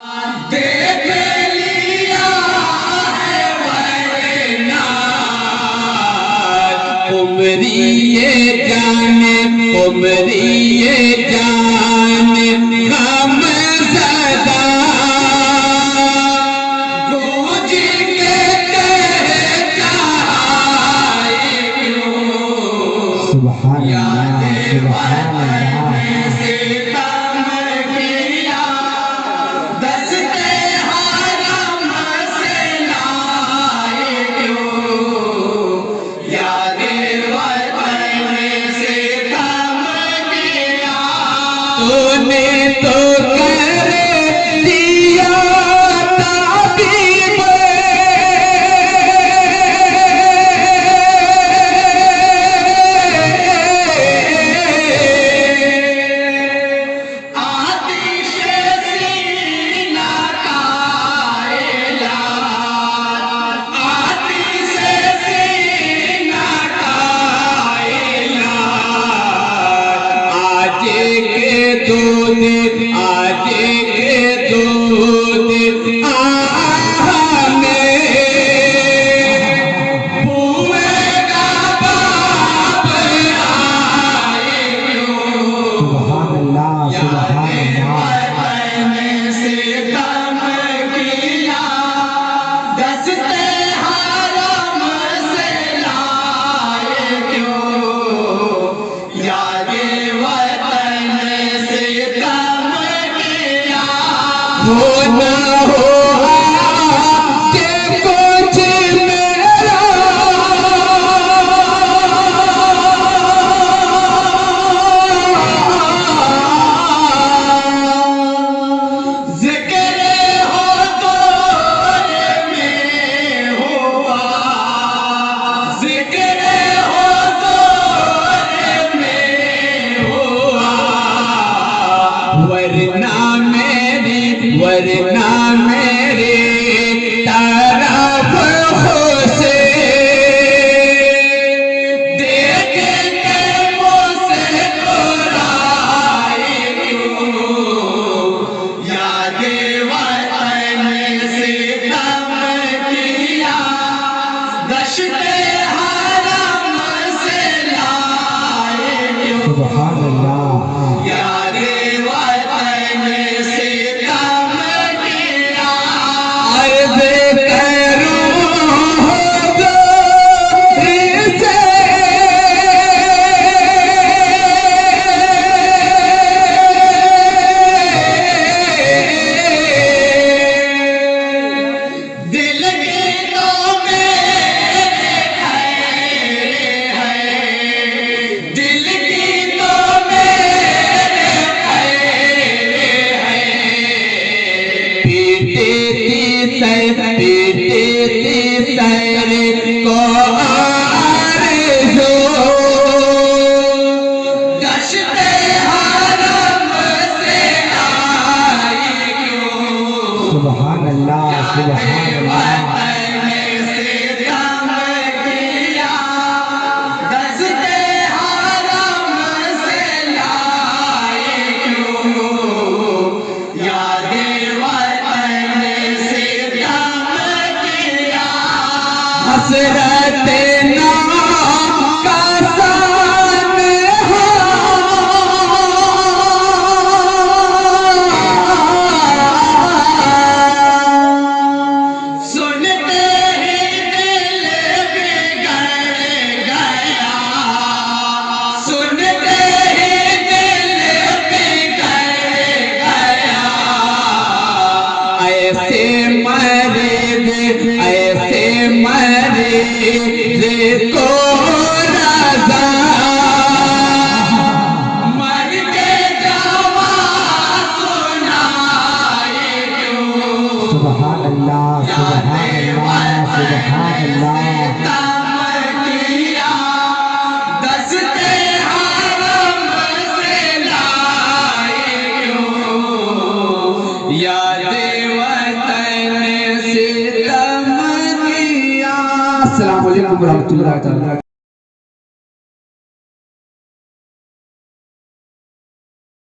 देख लिया है वरना उमरिए जाने उमरिए जाने हम सदा गूंज के कहता सुभान अल्लाह सुभान अल्लाह तूने तो कर दिया ताबीब आतिश सीना का इलाज आतिश सीना का इलाज आज के दूध आज के दूध हमें बुए का बाप आए सुभान अल्लाह सुभान अल्लाह से कम किया दस्ते हराम से लाए क्यों यादे हो ना हो के कुछ मेरा जिक्र हो दौर में हुआ जिक्र हो दौर में हुआ वरना मेरे तरफ से देख के मुझसे बुराई याद वतन से कम किया दश्ते हराम से लाए सुभान अल्लाह याद वतन से सुभान अल्लाह सुभान अल्लाह हसरत ऐसे मरीज को रज़ा मर के जावा सुनाए सुभान अल्लाह सुभान अल्लाह सुभान अल्लाह अस्सलाम वालेकुम व रहमतुल्लाहि व बरकातहू।